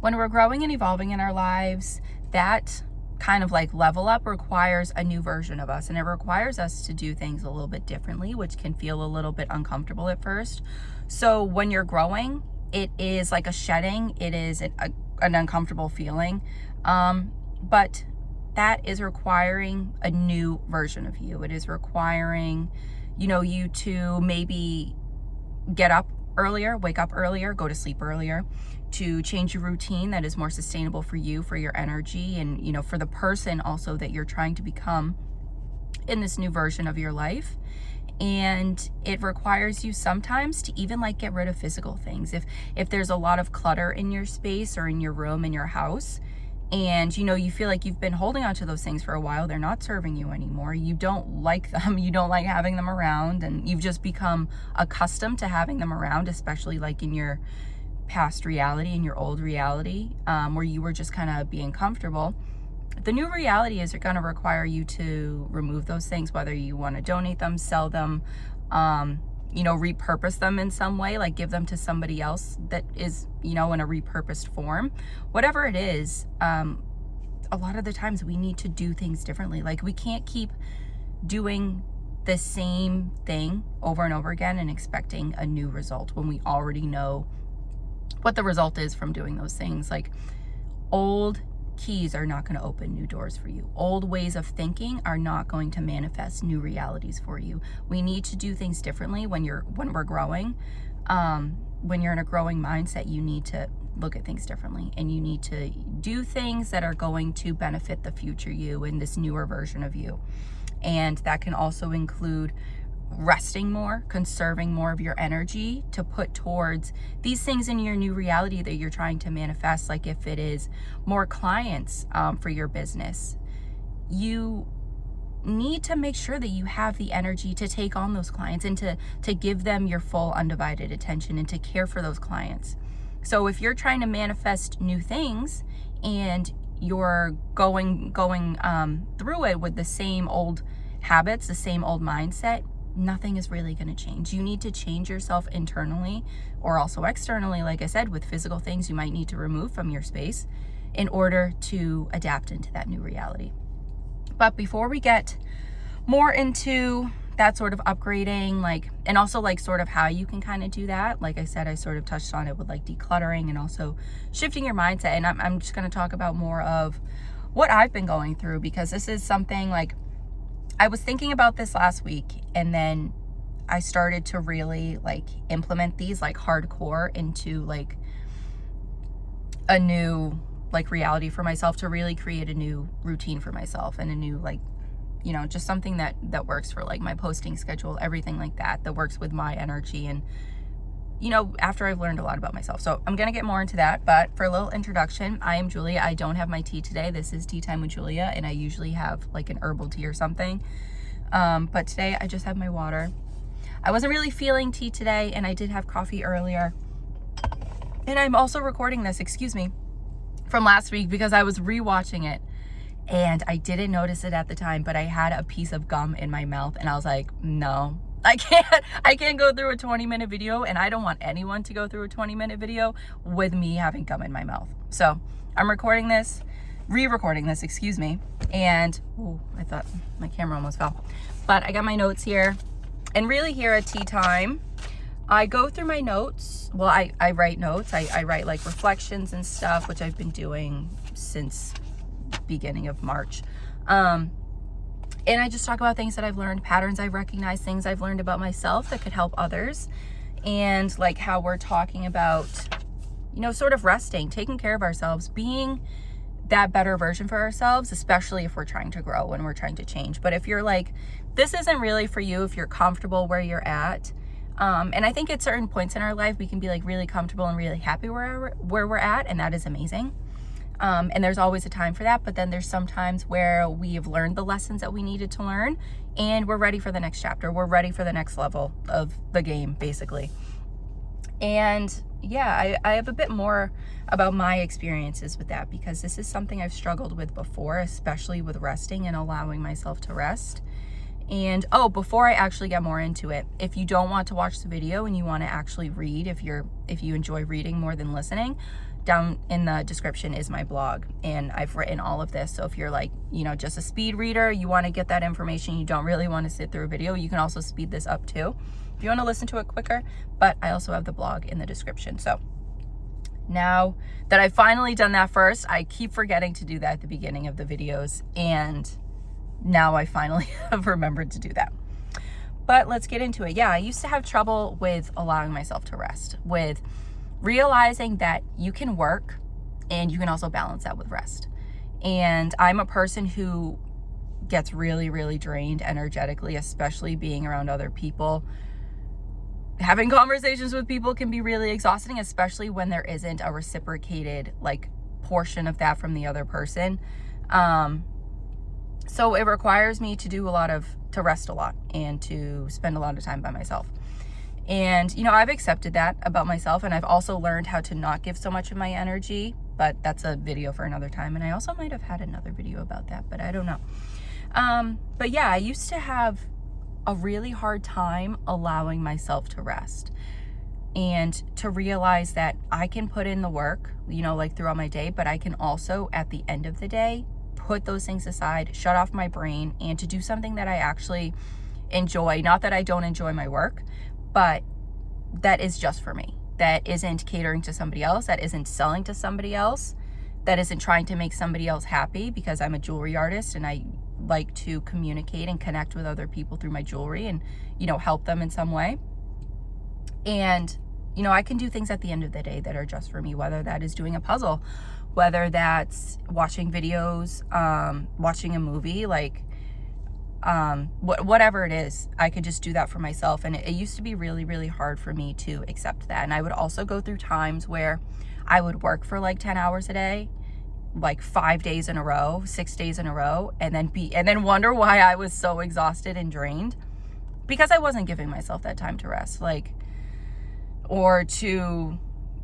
when we're growing and evolving in our lives, that kind of like level up requires a new version of us, and it requires us to do things a little bit differently, which can feel a little bit uncomfortable at first. So when you're growing, it is like a shedding. It is an uncomfortable feeling, but that is requiring a new version of you. It is requiring, you to maybe get up earlier, wake up earlier, go to sleep earlier, to change your routine that is more sustainable for you, for your energy, and for the person also that you're trying to become in this new version of your life. And it requires you sometimes to even like get rid of physical things. If there's a lot of clutter in your space or in your room, in your house, and you feel like you've been holding on to those things for a while, they're not serving you anymore, you don't like them, you don't like having them around, and you've just become accustomed to having them around, especially like in your past reality, in your old reality, where you were just kind of being comfortable. The new reality is going to require you to remove those things, whether you want to donate them, sell them, repurpose them in some way, like give them to somebody else that is, in a repurposed form. Whatever it is, a lot of the times we need to do things differently. Like, we can't keep doing the same thing over and over again and expecting a new result when we already know what the result is from doing those things. Like, old keys are not going to open new doors for you. Old ways of thinking are not going to manifest new realities for you. We need to do things differently when we're growing. When you're in a growing mindset, you need to look at things differently, and you need to do things that are going to benefit the future you and this newer version of you. And that can also include resting more, conserving more of your energy to put towards these things in your new reality that you're trying to manifest. Like, if it is more clients for your business, you need to make sure that you have the energy to take on those clients and to give them your full undivided attention and to care for those clients. So if you're trying to manifest new things and you're going through it with the same old habits, the same old mindset, nothing is really going to change. You need to change yourself internally or also externally. Like I said, with physical things you might need to remove from your space in order to adapt into that new reality. But before we get more into that sort of upgrading, and also sort of how you can kind of do that, like I said, I sort of touched on it with decluttering and also shifting your mindset. And I'm just going to talk about more of what I've been going through, because this is something I was thinking about this last week, and then I started to really implement these hardcore into a new reality for myself, to really create a new routine for myself and a new just something that works for my posting schedule, everything like that works with my energy. And after I've learned a lot about myself. So I'm going to get more into that. But for a little introduction, I am Julia. I don't have my tea today. This is Tea Time with Julia, and I usually have an herbal tea or something. But today I just have my water. I wasn't really feeling tea today, and I did have coffee earlier. And I'm also recording this, from last week because I was rewatching it. And I didn't notice it at the time, but I had a piece of gum in my mouth, and I was like, no. I can't go through a 20-minute video, and I don't want anyone to go through a 20-minute video with me having gum in my mouth. So I'm re-recording this, and I thought my camera almost fell. But I got my notes here, and really here at Tea Time, I go through my notes. Well, I write notes. I write reflections and stuff, which I've been doing since beginning of March. And I just talk about things that I've learned, patterns I've recognized, things I've learned about myself that could help others. And how we're talking about, sort of resting, taking care of ourselves, being that better version for ourselves, especially if we're trying to grow and we're trying to change. But if you're this isn't really for you, if you're comfortable where you're at, and I think at certain points in our life, we can be really comfortable and really happy where we're at. And that is amazing. And there's always a time for that, but then there's some times where we have learned the lessons that we needed to learn, and we're ready for the next chapter. We're ready for the next level of the game, basically. And yeah, I have a bit more about my experiences with that, because this is something I've struggled with before, especially with resting and allowing myself to rest. And before I actually get more into it, if you don't want to watch the video and you want to actually read, if you enjoy reading more than listening, down in the description is my blog, and I've written all of this. So if you're like, you know, just a speed reader, you want to get that information, you don't really want to sit through a video, you can also speed this up too if you want to listen to it quicker. But I also have the blog in the description. So now that I've finally done that first, I keep forgetting to do that at the beginning of the videos, and now I finally have remembered to do that. But let's get into it. Yeah, I used to have trouble with allowing myself to rest, with realizing that you can work and you can also balance that with rest. And I'm a person who gets really, really drained energetically, especially being around other people. Having conversations with people can be really exhausting, especially when there isn't a reciprocated like portion of that from the other person. So it requires me to rest a lot and to spend a lot of time by myself. And, you know, I've accepted that about myself, and I've also learned how to not give so much of my energy, but that's a video for another time. And I also might have had another video about that, but I don't know. But yeah, I used to have a really hard time allowing myself to rest and to realize that I can put in the work, you know, like throughout my day, but I can also at the end of the day put those things aside, shut off my brain, and to do something that I actually enjoy. Not that I don't enjoy my work, but that is just for me. That isn't catering to somebody else. That isn't selling to somebody else. That isn't trying to make somebody else happy, because I'm a jewelry artist and I like to communicate and connect with other people through my jewelry and, you know, help them in some way. And, you know, I can do things at the end of the day that are just for me, whether that is doing a puzzle, whether that's watching videos, watching a movie, like whatever it is, I could just do that for myself. And it used to be really, really hard for me to accept that. And I would also go through times where I would work for like 10 hours a day, like 5 days in a row, 6 days in a row, and then wonder why I was so exhausted and drained, because I wasn't giving myself that time to rest, like, or to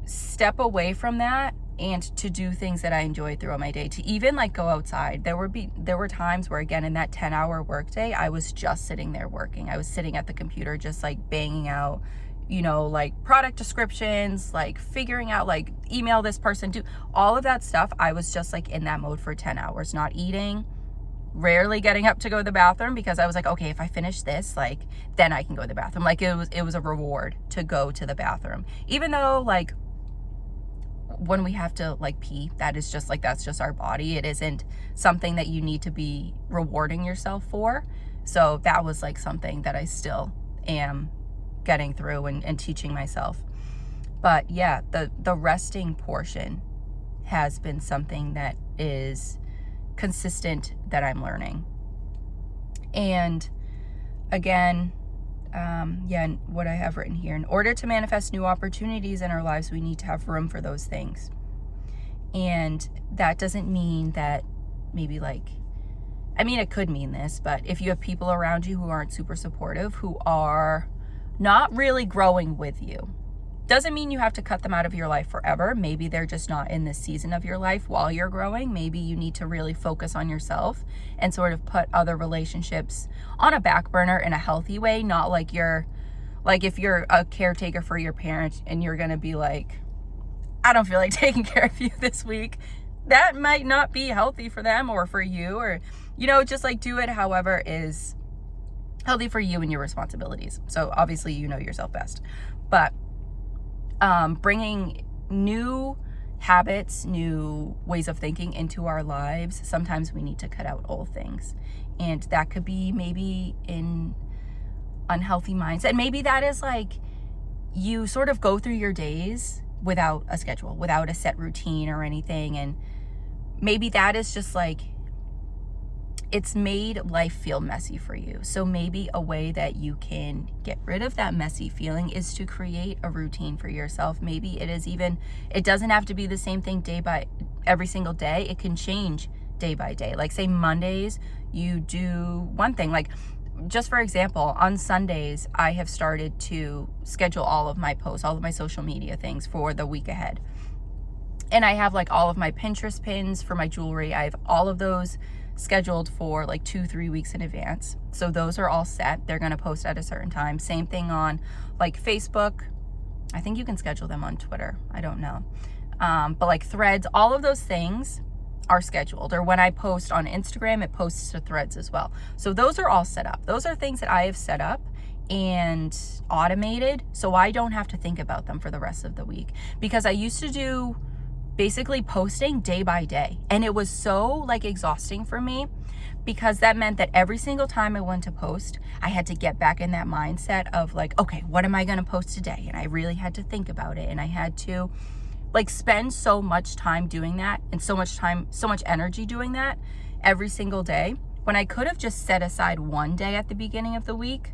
step away from that and to do things that I enjoyed throughout my day, to even like go outside. There were times where, again, in that 10-hour workday, I was just sitting there working. I was sitting at the computer, just like banging out, you know, like product descriptions, like figuring out, like, email this person, do all of that stuff. I was just like in that mode for 10 hours, not eating, rarely getting up to go to the bathroom, because I was like, okay, if I finish this, like, then I can go to the bathroom. Like, it was a reward to go to the bathroom, even though, like, when we have to like pee, that's just our body. It isn't something that you need to be rewarding yourself for. So that was like something that I still am getting through and teaching myself. But yeah, the resting portion has been something that is consistent that I'm learning. And again, and what I have written here, in order to manifest new opportunities in our lives, we need to have room for those things. And that doesn't mean that maybe like, I mean, it could mean this, but if you have people around you who aren't super supportive, who are not really growing with you, doesn't mean you have to cut them out of your life forever. Maybe they're just not in this season of your life while you're growing. Maybe you need to really focus on yourself and sort of put other relationships on a back burner in a healthy way. Not like if you're a caretaker for your parent and you're going to be like, I don't feel like taking care of you this week. That might not be healthy for them or for you, or, you know, just like do it however is healthy for you and your responsibilities. So obviously you know yourself best, but bringing new habits, new ways of thinking into our lives, sometimes we need to cut out old things. And that could be maybe in unhealthy mindset. Maybe that is like you sort of go through your days without a schedule, without a set routine or anything. And maybe that is just like, it's made life feel messy for you. So maybe a way that you can get rid of that messy feeling is to create a routine for yourself. Maybe it doesn't have to be the same thing every single day. It can change day by day. Like, say Mondays, you do one thing. Like, just for example, on Sundays, I have started to schedule all of my posts, all of my social media things for the week ahead. And I have like all of my Pinterest pins for my jewelry. I have all of those scheduled for like 2-3 weeks in advance. So those are all set. They're going to post at a certain time. Same thing on like Facebook. I think you can schedule them on Twitter. I don't know. But like Threads, all of those things are scheduled. Or when I post on Instagram, it posts to Threads as well. So those are all set up. Those are things that I have set up and automated, so I don't have to think about them for the rest of the week. Because I used to do basically posting day by day, and it was so like exhausting for me, because that meant that every single time I went to post, I had to get back in that mindset of like, okay, what am I going to post today? And I really had to think about it, and I had to like spend so much time doing that, and so much energy doing that every single day, when I could have just set aside one day at the beginning of the week.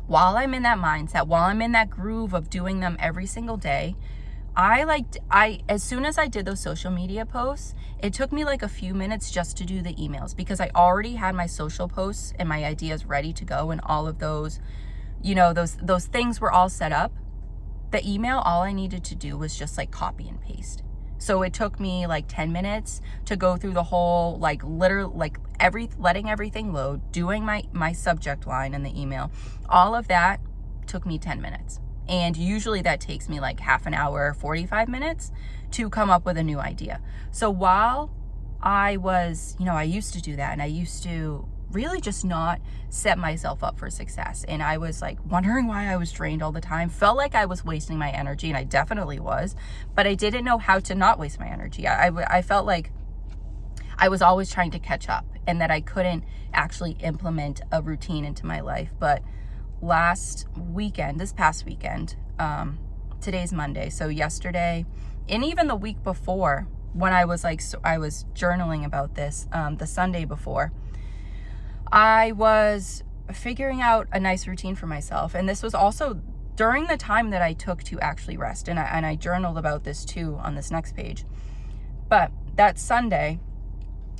While I'm in that mindset, while I'm in that groove of doing them every single day, as soon as I did those social media posts, it took me like a few minutes just to do the emails, because I already had my social posts and my ideas ready to go, and all of those, those things were all set up. The email, all I needed to do was just like copy and paste. So it took me like 10 minutes to go through the whole, like literally, like letting everything load, doing my subject line in the email. All of that took me 10 minutes. And usually that takes me like half an hour, 45 minutes to come up with a new idea. So while I was, I used to do that, and I used to really just not set myself up for success. And I was like wondering why I was drained all the time, felt like I was wasting my energy, and I definitely was, but I didn't know how to not waste my energy. I felt like I was always trying to catch up, and that I couldn't actually implement a routine into my life. But this past weekend, today's Monday, so yesterday, and even the week before, when I was journaling about this, the Sunday before, I was figuring out a nice routine for myself. And this was also during the time that I took to actually rest. And I journaled about this too on this next page. But that Sunday,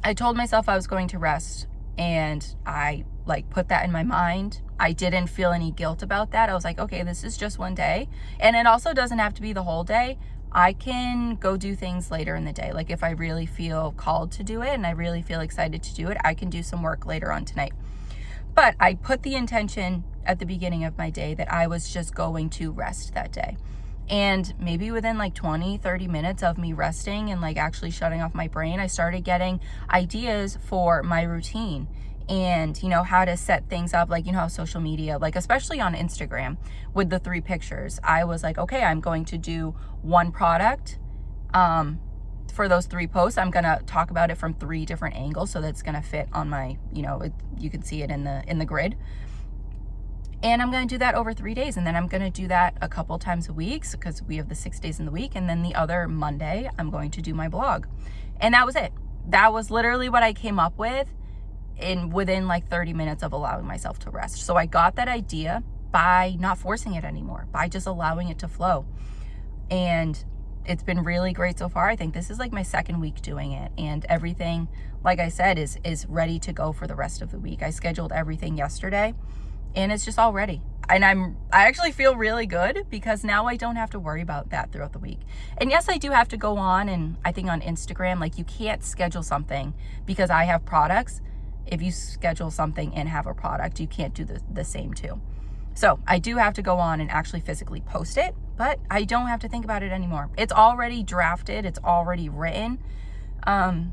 I told myself I was going to rest, and I like put that in my mind. I didn't feel any guilt about that. I was like, okay, this is just one day. And it also doesn't have to be the whole day. I can go do things later in the day. Like if I really feel called to do it and I really feel excited to do it, I can do some work later on tonight. But I put the intention at the beginning of my day that I was just going to rest that day. And maybe within like 20, 30 minutes of me resting and like actually shutting off my brain, I started getting ideas for my routine. And how to set things up, like how social media, like especially on Instagram with the 3 pictures, I was like, okay, I'm going to do one product for those 3 posts. I'm gonna talk about it from 3 different angles, so that's gonna fit on my, you can see it in the grid. And I'm gonna do that over 3 days, and then I'm gonna do that a couple times a week, because we have the 6 days in the week, and then the other Monday I'm going to do my blog. And that was it. That was literally what I came up with within like 30 minutes of allowing myself to rest. So I got that idea by not forcing it anymore, by just allowing it to flow. And it's been really great so far. I think this is like my 2nd week doing it, and everything, like I said, is ready to go for the rest of the week. I scheduled everything yesterday, and it's just all ready. And I actually feel really good, because now I don't have to worry about that throughout the week. And yes, I do have to go on, and I think on Instagram, like you can't schedule something because I have products. If you schedule something and have a product, you can't do the same too. So I do have to go on and actually physically post it, but I don't have to think about it anymore. It's already drafted. It's already written. And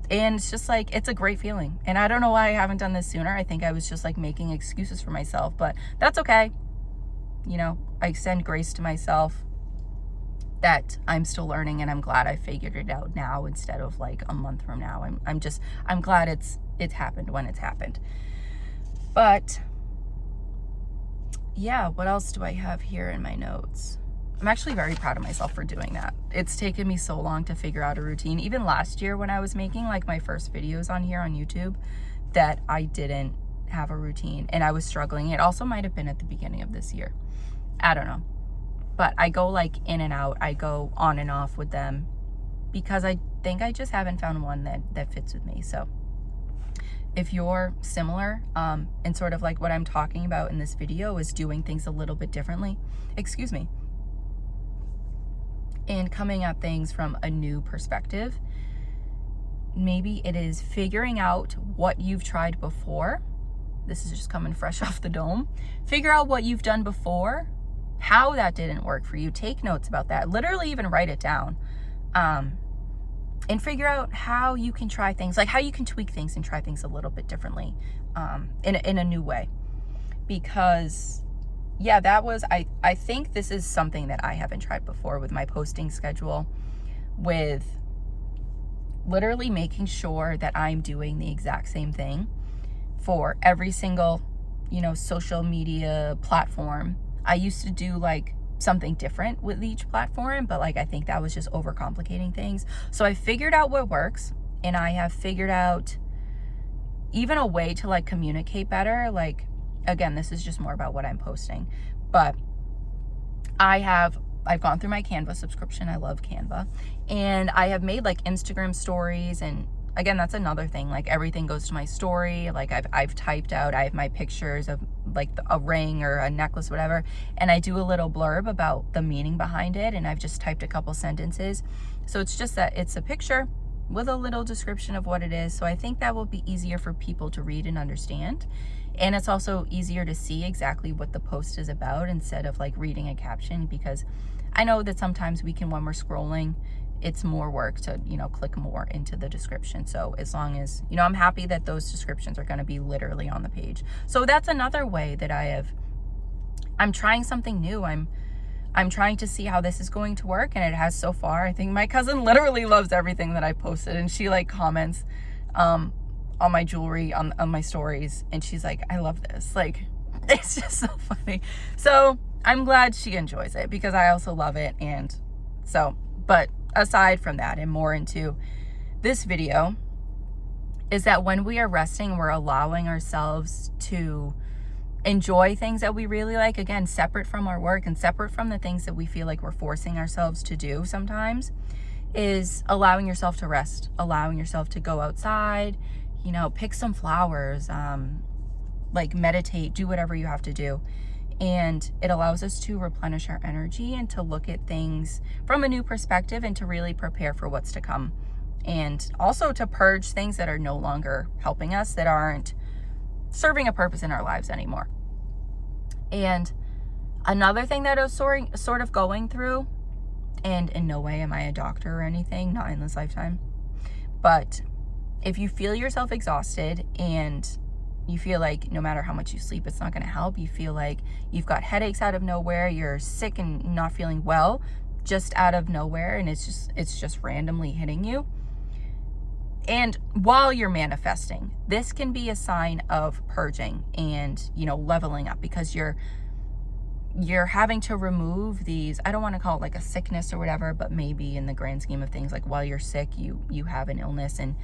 it's just like, it's a great feeling. And I don't know why I haven't done this sooner. I think I was just like making excuses for myself, but that's okay. I extend grace to myself that I'm still learning, and I'm glad I figured it out now instead of like a month from now. I'm glad it's happened when it's happened. But yeah, what else do I have here in my notes? I'm actually very proud of myself for doing that. It's taken me so long to figure out a routine. Even last year when I was making like my first videos on here on YouTube, that I didn't have a routine and I was struggling. It also might have been at the beginning of this year. I don't know. But I go like in and out. I go on and off with them because I think I just haven't found one that fits with me. So if you're similar and sort of like what I'm talking about in this video is doing things a little bit differently, and coming at things from a new perspective, maybe it is figuring out what you've tried before. This is just coming fresh off the dome. Figure out what you've done before how that didn't work for you. Take notes about that. Literally even write it down. And figure out how you can try things, like how you can tweak things and try things a little bit differently, in a new way. Because yeah, that was, I think this is something that I haven't tried before with my posting schedule, with literally making sure that I'm doing the exact same thing for every single, social media platform. I used to do like something different with each platform, but like I think that was just overcomplicating things. So I figured out what works, and I have figured out even a way to like communicate better. Like, again, this is just more about what I'm posting, but I've gone through my Canva subscription. I love Canva, and I have made like Instagram stories, and again, that's another thing. Like everything goes to my story. Like I've typed out, I have my pictures of like a ring or a necklace, whatever. And I do a little blurb about the meaning behind it. And I've just typed a couple sentences. So it's just that it's a picture with a little description of what it is. So I think that will be easier for people to read and understand. And it's also easier to see exactly what the post is about instead of like reading a caption, because I know that sometimes when we're scrolling, it's more work to, click more into the description. So as long as, I'm happy that those descriptions are going to be literally on the page. So that's another way that I'm trying something new. I'm trying to see how this is going to work, and it has so far. I think my cousin literally loves everything that I posted, and she like comments on my jewelry on my stories, and she's like, I love this. Like, it's just so funny. So I'm glad she enjoys it, because I also love it. And so, but aside from that, and more into this video, is that when we are resting, we're allowing ourselves to enjoy things that we really like, again, separate from our work and separate from the things that we feel like we're forcing ourselves to do sometimes, is allowing yourself to rest, allowing yourself to go outside, pick some flowers, like meditate, do whatever you have to do. And it allows us to replenish our energy and to look at things from a new perspective and to really prepare for what's to come. And also to purge things that are no longer helping us, that aren't serving a purpose in our lives anymore. And another thing that I was sort of going through, and in no way am I a doctor or anything, not in this lifetime, but if you feel yourself exhausted and you feel like no matter how much you sleep, it's not going to help. You feel like you've got headaches out of nowhere. You're sick and not feeling well, just out of nowhere. And it's just randomly hitting you. And while you're manifesting, this can be a sign of purging and, leveling up, because you're having to remove these, I don't want to call it like a sickness or whatever, but maybe in the grand scheme of things, like while you're sick, you have an illness, and,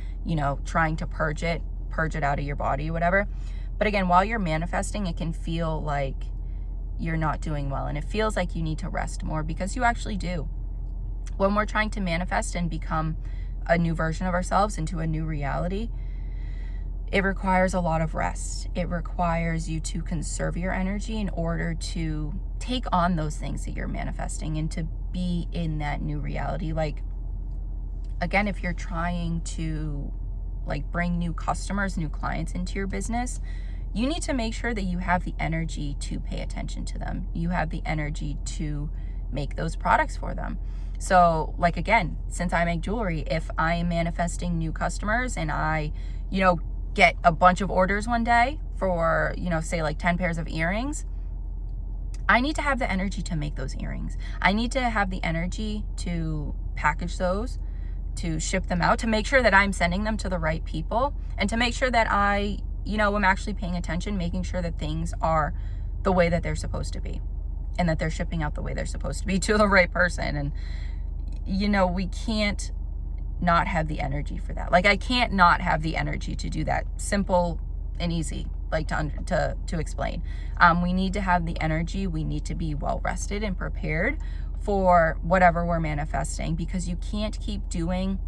trying to purge it out of your body, whatever. But again, while you're manifesting, it can feel like you're not doing well, and it feels like you need to rest more, because you actually do. When we're trying to manifest and become a new version of ourselves into a new reality, it requires a lot of rest. It requires you to conserve your energy in order to take on those things that you're manifesting and to be in that new reality. Like, again, if you're trying to like bring new customers, new clients into your business, you need to make sure that you have the energy to pay attention to them. You have the energy to make those products for them. So like, again, since I make jewelry, if I am manifesting new customers and I, get a bunch of orders one day for, say like 10 pairs of earrings, I need to have the energy to make those earrings. I need to have the energy to package those, to ship them out, to make sure that I'm sending them to the right people, and to make sure that I, am actually paying attention, making sure that things are the way that they're supposed to be, and that they're shipping out the way they're supposed to be to the right person. And, we can't not have the energy for that. Like, I can't not have the energy to do that. Simple and easy, like to explain. We need to have the energy. We need to be well rested and prepared for whatever we're manifesting, because you can't keep doing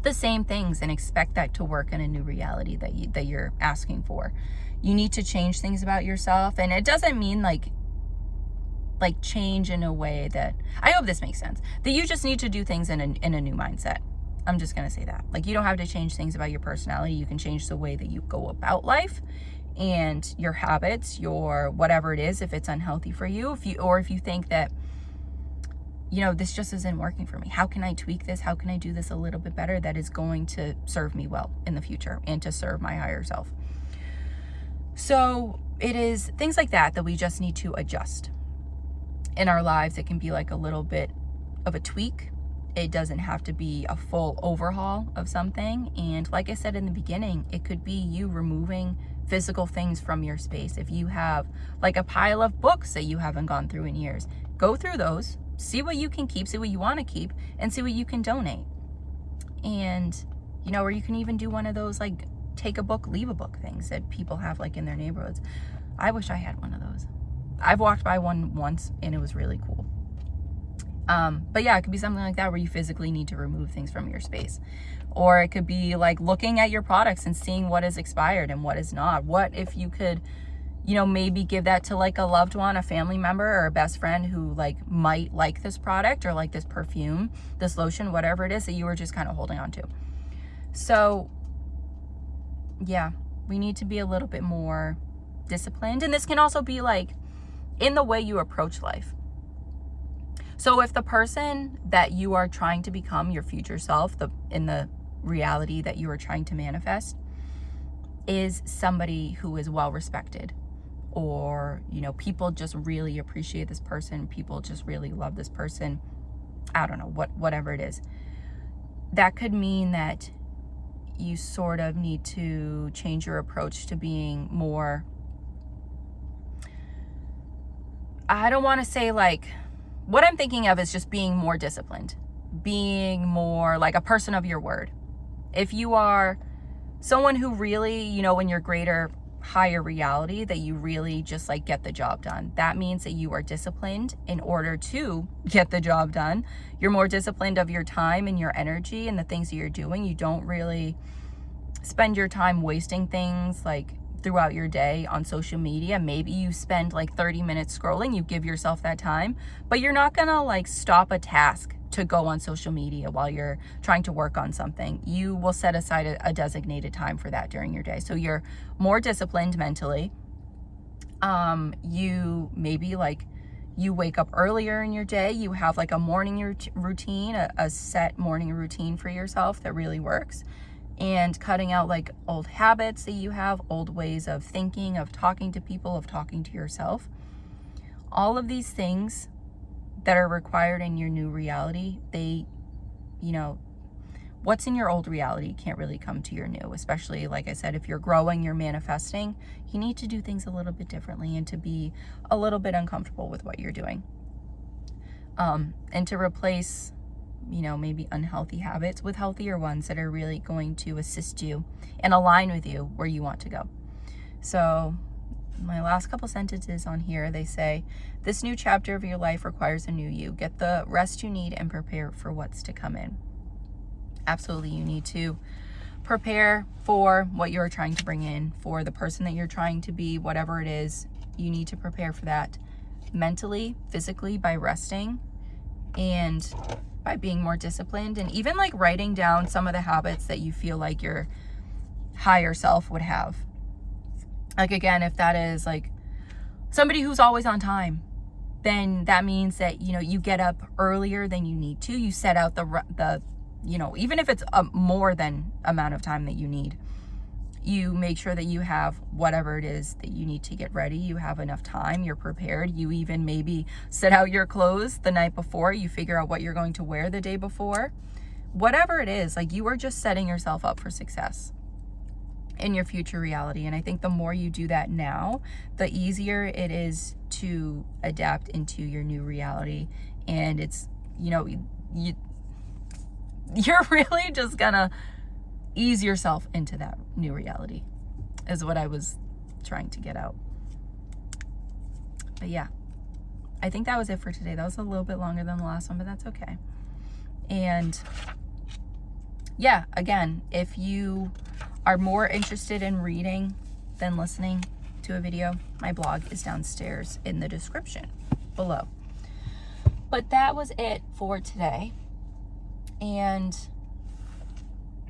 the same things and expect that to work in a new reality that you're asking for. You need to change things about yourself, and it doesn't mean like change in a way that, I hope this makes sense, that you just need to do things in a new mindset. I'm just going to say that. Like, you don't have to change things about your personality. You can change the way that you go about life and your habits, your whatever it is, if it's unhealthy for you, if you think that, this just isn't working for me. How can I tweak this? How can I do this a little bit better that is going to serve me well in the future and to serve my higher self? So it is things like that we just need to adjust in our lives. It can be like a little bit of a tweak. It doesn't have to be a full overhaul of something. And like I said in the beginning, it could be you removing physical things from your space. If you have like a pile of books that you haven't gone through in years, go through those, see what you can keep, see what you want to keep, and see what you can donate. And, or you can even do one of those like take a book, leave a book things that people have like in their neighborhoods. I wish I had one of those. I've walked by one once and it was really cool. But yeah, it could be something like that where you physically need to remove things from your space. Or it could be like looking at your products and seeing what is expired and what is not. What if you could, maybe give that to like a loved one, a family member, or a best friend who like might like this product or like this perfume, this lotion, whatever it is that you were just kind of holding on to. So yeah, we need to be a little bit more disciplined. And this can also be like in the way you approach life. So if the person that you are trying to become, your future self, in the reality that you are trying to manifest, is somebody who is well respected, or, people just really appreciate this person, people just really love this person, I don't know, whatever it is, that could mean that you sort of need to change your approach to being more, I don't want to say like, what I'm thinking of is just being more disciplined, being more like a person of your word. If you are someone who really, in your greater, higher reality, that you really just like get the job done, that means that you are disciplined in order to get the job done. You're more disciplined of your time and your energy and the things that you're doing. You don't really spend your time wasting things like throughout your day on social media. Maybe you spend like 30 minutes scrolling, you give yourself that time, but you're not gonna like stop a task to go on social media while you're trying to work on something. You will set aside a designated time for that during your day. So you're more disciplined mentally. You maybe like you wake up earlier in your day, you have like a morning routine, a set morning routine for yourself that really works. And cutting out like old habits that you have, old ways of thinking, of talking to people, of talking to yourself. All of these things that are required in your new reality, they, what's in your old reality can't really come to your new, especially like I said, if you're growing, you're manifesting, you need to do things a little bit differently and to be a little bit uncomfortable with what you're doing. And to replace maybe unhealthy habits with healthier ones that are really going to assist you and align with you where you want to go. So my last couple sentences on here, they say, this new chapter of your life requires a new you. Get the rest you need and prepare for what's to come in. Absolutely, you need to prepare for what you're trying to bring in, for the person that you're trying to be, whatever it is. You need to prepare for that mentally, physically, by resting and by being more disciplined, and even like writing down some of the habits that you feel like your higher self would have. Like, again, if that is like somebody who's always on time, then that means that, you get up earlier than you need to. You set out the even if it's a more than amount of time that you need, you make sure that you have whatever it is that you need to get ready. You have enough time, you're prepared. You even maybe set out your clothes the night before. You figure out what you're going to wear the day before. Whatever it is, like, you are just setting yourself up for success in your future reality. And I think the more you do that now, the easier it is to adapt into your new reality. And it's, you're really just gonna ease yourself into that new reality, is what I was trying to get out. But yeah, I think that was it for today. That was a little bit longer than the last one, but that's okay. And yeah, again, if you are more interested in reading than listening to a video, my blog is downstairs in the description below. But that was it for today. And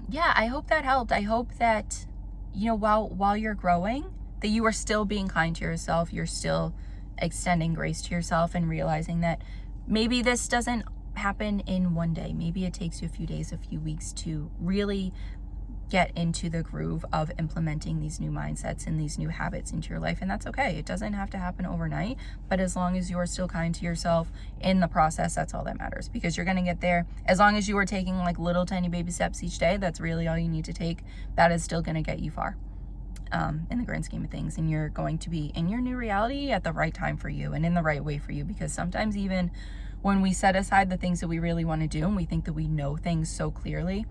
yeah, I hope that helped. I hope that, while you're growing, that you are still being kind to yourself. You're still extending grace to yourself and realizing that maybe this doesn't happen in one day. Maybe it takes you a few days, a few weeks to really get into the groove of implementing these new mindsets and these new habits into your life. And that's okay. It doesn't have to happen overnight, but as long as you are still kind to yourself in the process, that's all that matters, because you're going to get there. As long as you are taking like little tiny baby steps each day, that's really all you need to take. That is still going to get you far in the grand scheme of things. And you're going to be in your new reality at the right time for you and in the right way for you, because sometimes even when we set aside the things that we really want to do and we think that we know things so clearly,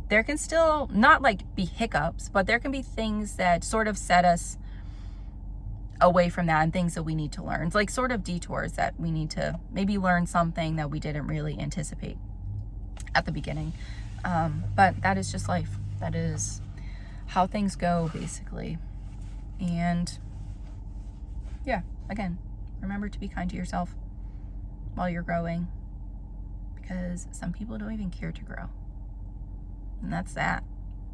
there can still not like be hiccups, but there can be things that sort of set us away from that, and things that we need to learn. It's like sort of detours that we need to maybe learn something that we didn't really anticipate at the beginning. But that is just life. That is how things go, basically. And yeah, again, remember to be kind to yourself while you're growing, because some people don't even care to grow. And that's that.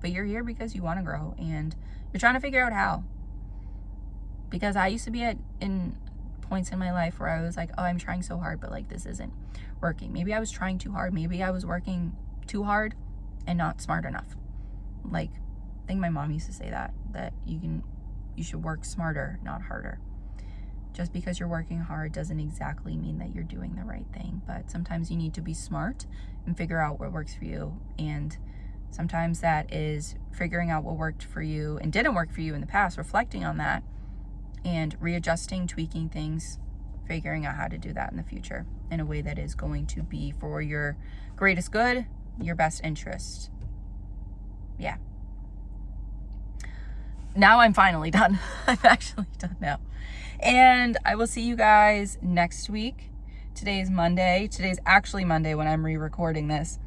But you're here because you want to grow, and you're trying to figure out how. Because I used to be in points in my life where I was like, oh, I'm trying so hard, but like this isn't working. Maybe I was trying too hard. Maybe I was working too hard and not smart enough. Like, I think my mom used to say that you should work smarter, not harder. Just because you're working hard doesn't exactly mean that you're doing the right thing. But sometimes you need to be smart and figure out what works for you. And sometimes that is figuring out what worked for you and didn't work for you in the past, reflecting on that and readjusting, tweaking things, figuring out how to do that in the future in a way that is going to be for your greatest good, your best interest. Yeah. Now I'm finally done. I'm actually done now. And I will see you guys next week. Today is Monday. Today's actually Monday when I'm re-recording this.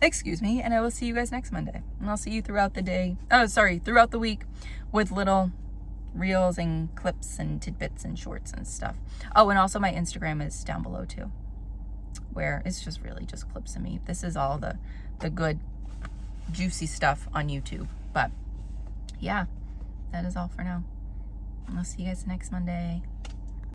Excuse me. And I will see you guys next Monday. And I'll see you throughout the day. Throughout the week with little reels and clips and tidbits and shorts and stuff. Oh, and also my Instagram is down below too, where it's just really just clips of me. This is all the good, juicy stuff on YouTube. But yeah, that is all for now. I'll see you guys next Monday.